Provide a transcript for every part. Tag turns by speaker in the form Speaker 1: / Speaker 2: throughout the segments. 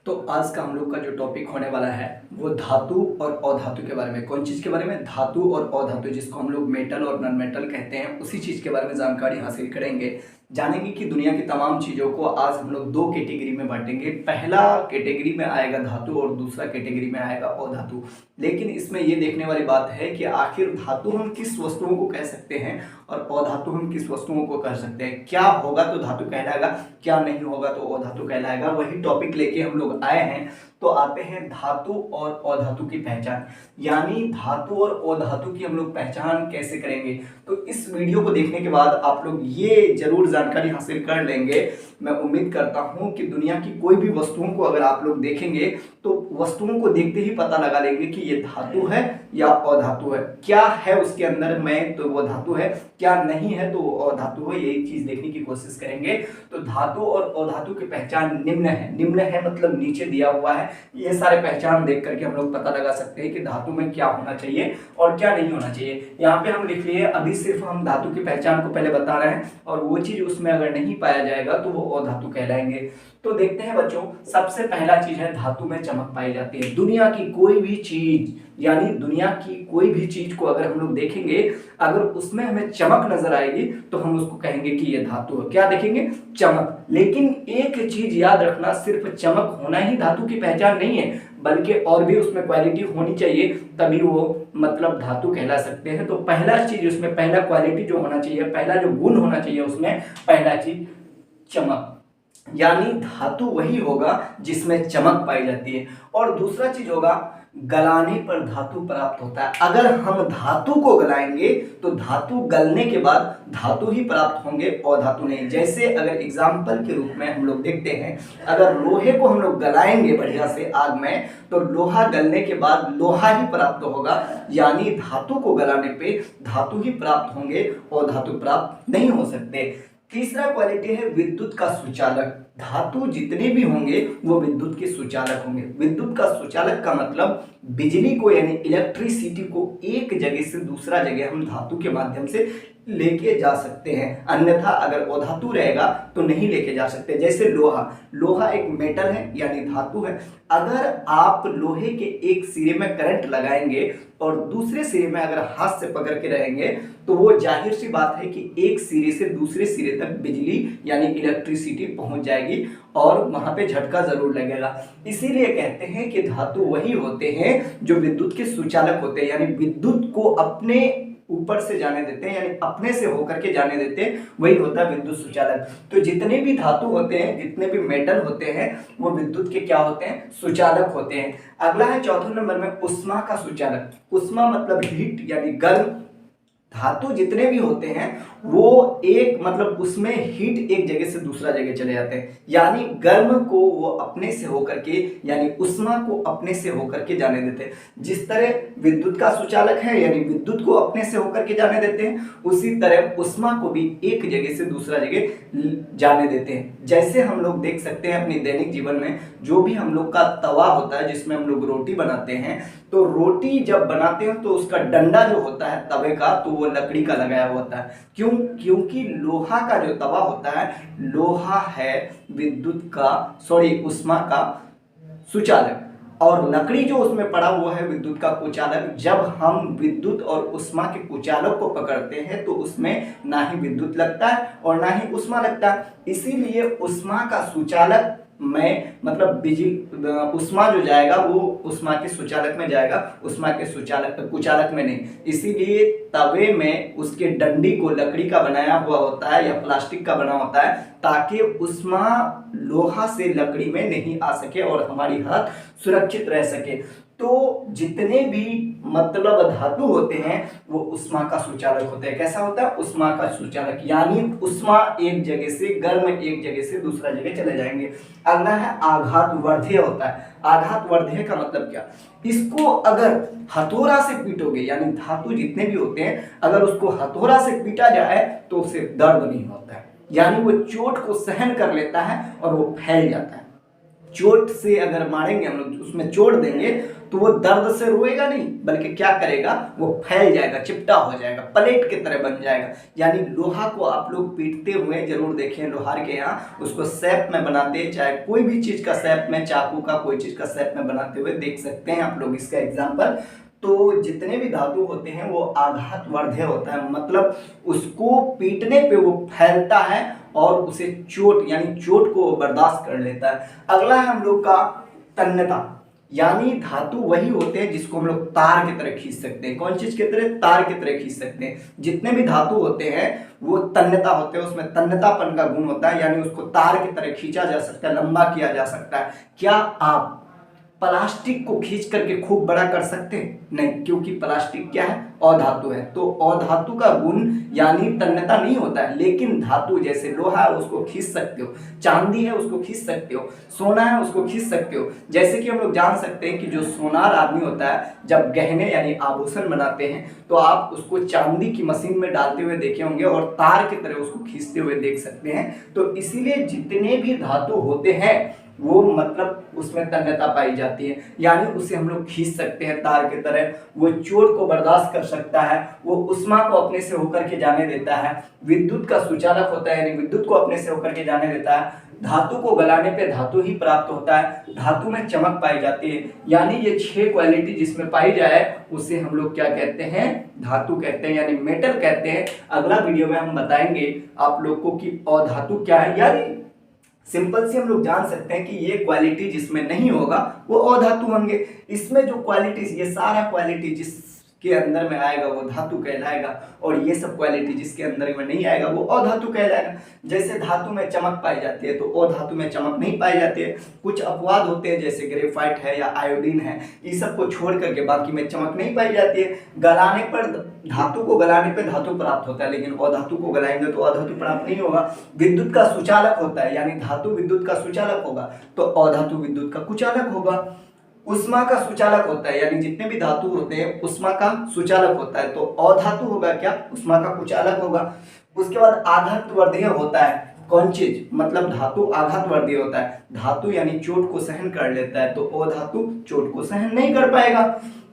Speaker 1: तो आज का हम लोग का जो टॉपिक होने वाला है वो धातु और अधातु के बारे में। कौन चीज़ के बारे में? धातु और अधातु, जिसको हम लोग मेटल और नॉन मेटल कहते हैं, उसी चीज़ के बारे में जानकारी हासिल करेंगे। जानेंगे कि दुनिया की तमाम चीज़ों को आज हम लोग दो कैटेगरी में बांटेंगे। पहला कैटेगरी में आएगा धातु और दूसरा कैटेगरी में आएगा अधातु। लेकिन इसमें ये देखने वाली बात है कि आखिर धातु हम किस वस्तुओं को कह सकते हैं और अधातु हम किस वस्तुओं को कह सकते हैं। क्या होगा तो धातु कहलाएगा, क्या नहीं होगा तो अधातु कहलाएगा। वही टॉपिक लेके हम लोग आए हैं। तो आते हैं धातु और अधातु की पहचान, यानी धातु और अधातु की हम लोग पहचान कैसे करेंगे। तो इस वीडियो को देखने के बाद आप लोग ये जरूर जानकारी हासिल कर लेंगे। मैं उम्मीद करता हूं कि दुनिया की कोई भी वस्तुओं को अगर आप लोग देखेंगे तो वस्तुओं को देखते ही पता लगा लेंगे कि ये धातु है या अधातु है। क्या है उसके अंदर में तो वो धातु है, क्या नहीं है तो वो अधातु है। यही चीज देखने की कोशिश करेंगे। तो धातु और अधातु की पहचान निम्न है। निम्न है मतलब नीचे दिया हुआ है। ये सारे पहचान देख करके हम लोग पता लगा सकते हैं कि धातु में क्या होना चाहिए और क्या नहीं होना चाहिए। यहाँ पे हम लिख लिए, अभी सिर्फ हम धातु की पहचान को पहले बता रहे हैं और वो चीज उसमें अगर नहीं पाया जाएगा तो वो अधातु कहलाएंगे। तो देखते हैं बच्चों, सबसे पहला चीज है धातु में चमक पाई जाती है। दुनिया की कोई भी चीज, यानी दुनिया की कोई भी चीज को अगर हम लोग देखेंगे, अगर उसमें हमें चमक नजर आएगी तो हम उसको कहेंगे कि ये धातु है। क्या देखेंगे? चमक। लेकिन एक चीज याद रखना, सिर्फ चमक होना ही धातु की पहचान नहीं है, बल्कि और भी उसमें क्वालिटी होनी चाहिए, तभी वो मतलब धातु कहला सकते हैं। तो पहला चीज उसमें, पहला क्वालिटी जो होना चाहिए, पहला जो गुण होना चाहिए उसमें, पहला चीज चमक, यानी धातु वही होगा जिसमें चमक पाई जाती है। और दूसरा चीज होगा गलाने पर धातु प्राप्त होता है। अगर हम धातु को गलाएंगे तो धातु गलने के बाद धातु ही प्राप्त होंगे और धातु नहीं। जैसे अगर एग्जाम्पल के रूप में हम लोग देखते हैं, अगर लोहे को हम लोग गलाएंगे बढ़िया से आग में तो लोहा गलने के बाद लोहा ही प्राप्त होगा, यानी धातु को गलाने पे धातु ही प्राप्त होंगे और धातु प्राप्त नहीं हो सकते। तीसरा क्वालिटी है विद्युत का सुचालक। धातु जितने भी होंगे वो विद्युत के सुचालक होंगे। विद्युत का सुचालक का मतलब बिजली को, यानी इलेक्ट्रिसिटी को एक जगह से दूसरा जगह हम धातु के माध्यम से लेके जा सकते हैं। अन्यथा अगर अधातु रहेगा तो नहीं लेके जा सकते। जैसे लोहा, लोहा एक मेटल है यानी धातु है। अगर आप लोहे के एक सिरे में करंट लगाएंगे और दूसरे सिरे में अगर हाथ से पकड़ के रहेंगे तो वो जाहिर सी बात है कि एक सिरे से दूसरे सिरे तक बिजली यानी इलेक्ट्रिसिटी पहुंच जाएगी और वहां पे झटका जरूर लगेगा। इसीलिए कहते हैं कि धातु वही होते हैं जो विद्युत के सुचालक होते हैं, यानी विद्युत को अपने ऊपर से जाने देते हैं, यानी अपने से होकर के जाने देते हैं, वही होता है विद्युत सुचालक। तो जितने भी धातु होते हैं, जितने भी मेटल होते हैं, वो विद्युत के क्या होते हैं? सुचालक होते हैं। अगला है चौथे नंबर में उष्मा का सुचालक। उष्मा मतलब हीट यानी गर्म। धातु जितने भी होते हैं वो एक मतलब उसमें हीट एक जगह से दूसरा जगह चले जाते हैं, यानी गर्म को वो अपने से होकर के, यानी उष्मा को अपने से होकर के जाने देते हैं। जिस तरह विद्युत का सुचालक है यानी विद्युत को अपने से होकर के जाने देते हैं, उसी तरह उष्मा को भी एक जगह से दूसरा जगह जाने देते हैं। जैसे हम लोग देख सकते हैं अपने दैनिक जीवन में, जो भी हम लोग का तवा होता है जिसमें हम लोग रोटी बनाते हैं, तो रोटी जब बनाते हैं तो उसका डंडा जो होता है तवे का, तो वो लकड़ी का लगाया हुआ होता है। क्यों? क्योंकि लोहा का जो तवा होता है, लोहा है विद्युत का, उष्मा का सुचालक, और लकड़ी जो उसमें पड़ा हुआ है विद्युत का कुचालक। जब हम विद्युत और उष्मा के कुचालक को पकड़ते हैं तो उसमें ना ही विद्युत लगता है और ना ही उष्मा लगता है। इसीलिए उष्मा का सुचालक में मतलब बिजली, उष्मा जो जाएगा वो उष्मा के सुचालक में जाएगा, उष्मा के सुचालक कुचालक में नहीं। इसीलिए तवे में उसके डंडी को लकड़ी का बनाया हुआ होता है या प्लास्टिक का बना होता है, ताकि उष्मा लोहा से लकड़ी में नहीं आ सके और हमारी हाथ सुरक्षित रह सके। तो जितने भी मतलब धातु होते हैं वो उष्मा का सुचालक होते हैं। कैसा होता है? उष्मा का सुचालक, यानी उष्मा एक जगह से, गर्म एक जगह से दूसरा जगह चले जाएंगे। अगला है आघात वर्धेय होता है। आघात वर्धेय का मतलब क्या? इसको अगर हथौड़ा से पीटोगे, यानी धातु जितने भी होते हैं अगर उसको हथौड़ा से पीटा जाए तो उसे दर्द नहीं होता है, यानी वो चोट को सहन कर लेता है और वो फैल जाता है। चोट से अगर मारेंगे हम लोग, उसमें चोट देंगे तो वो दर्द से रोएगा नहीं, बल्कि क्या करेगा, वो फैल जाएगा, चिपटा हो जाएगा, प्लेट की तरह बन जाएगा। यानी लोहा को आप लोग पीटते हुए जरूर देखें, लोहार के यहाँ उसको शेप में बनाते हैं, चाहे कोई भी चीज का शेप में, चाकू का कोई चीज का शेप में बनाते हुए देख सकते हैं आप लोग इसका एग्जाम्पल। तो जितने भी धातु होते हैं वो आघातवर्धक होता है, मतलब उसको पीटने पे वो फैलता है और उसे चोट यानी चोट को बर्दाश्त कर लेता है। अगला है हम लोग का तन्यता, यानी धातु वही होते हैं जिसको हम लोग तार की तरह खींच सकते हैं। कौन चीज की तरह? तार की तरह खींच सकते हैं। जितने भी धातु होते हैं वो तन्यता होते हैं, उसमें तन्यतापन का गुण होता है, यानी उसको तार की तरह खींचा जा सकता है, लंबा किया जा सकता है। क्या आप प्लास्टिक को खींच करके खूब बड़ा कर सकते हैं? नहीं, क्योंकि प्लास्टिक क्या है? अधातु है। तो अधातु का गुण यानी तन्यता नहीं होता है, लेकिन धातु जैसे लोहा है उसको खींच सकते हो, चांदी है उसको खींच सकते हो, सोना है उसको खींच सकते हो। जैसे कि हम लोग जान सकते हैं कि जो सोनार आदमी होता है जब गहने यानी आभूषण बनाते हैं तो आप उसको चांदी की मशीन में डालते हुए देखे होंगे और तार की तरह उसको खींचते हुए देख सकते हैं। तो इसीलिए जितने भी धातु होते हैं वो मतलब उसमें तन्यता पाई जाती है, यानी उसे हम लोग खींच सकते हैं तार की तरह। वो चोट को बर्दाश्त कर सकता है, वो उष्मा को अपने से होकर के जाने देता है, विद्युत का सुचालक होता है यानी विद्युत को अपने से होकर के जाने देता है, धातु को गलाने पे धातु ही प्राप्त होता है, धातु में चमक पाई जाती है। यानी ये 6 क्वालिटी जिसमें पाई जाए उसे हम लोग क्या कहते हैं? धातु कहते हैं, यानी मेटल कहते हैं। अगला वीडियो में हम बताएंगे आप लोग को कि अधातु क्या है। यानी सिंपल से हम लोग जान सकते हैं कि ये क्वालिटी जिसमें नहीं होगा वो अधातु होंगे। इसमें जो क्वालिटीज, ये सारा क्वालिटी जिसके अंदर में आएगा वो धातु कहलाएगा, और ये सब क्वालिटी जिसके अंदर में नहीं आएगा वो अधातु कहलाएगा। जैसे धातु में चमक पाई जाती है तो अधातु में चमक नहीं पाई जाती है। कुछ अपवाद होते हैं जैसे ग्रेफाइट है या आयोडीन है, इस सब को छोड़ करके बाकी में चमक नहीं पाई जाती है। गलाने पर, धातु को गलाने पे धातु प्राप्त होता है, लेकिन अधातु को गलाएंगे तो अधातु प्राप्त नहीं होगा। विद्युत का सुचालक होता है, यानी धातु विद्युत का सुचालक होगा तो अधातु विद्युत का कुचालक होगा। उष्मा का सुचालक होता है, यानी जितने भी धातु होते हैं उष्मा का सुचालक होता है, तो अधातु होगा क्या? उष्मा का कुचालक होगा। उसके बाद आघातवर्धीय होता है। कौन चीज? मतलब धातु आघातवर्धीय होता है, धातु यानी चोट को सहन कर लेता है, तो अधातु चोट को सहन नहीं कर पाएगा।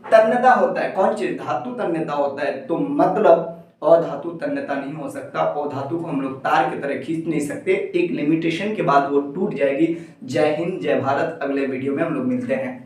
Speaker 1: तन्यता होता है। कौन चीज? धातु तन्यता होता है, तो मतलब अधातु तन्यता नहीं हो सकता। अधातु को हम लोग तार की तरह खींच नहीं सकते, एक लिमिटेशन के बाद वो टूट जाएगी। जय हिंद, जय भारत। अगले वीडियो में हम लोग मिलते हैं।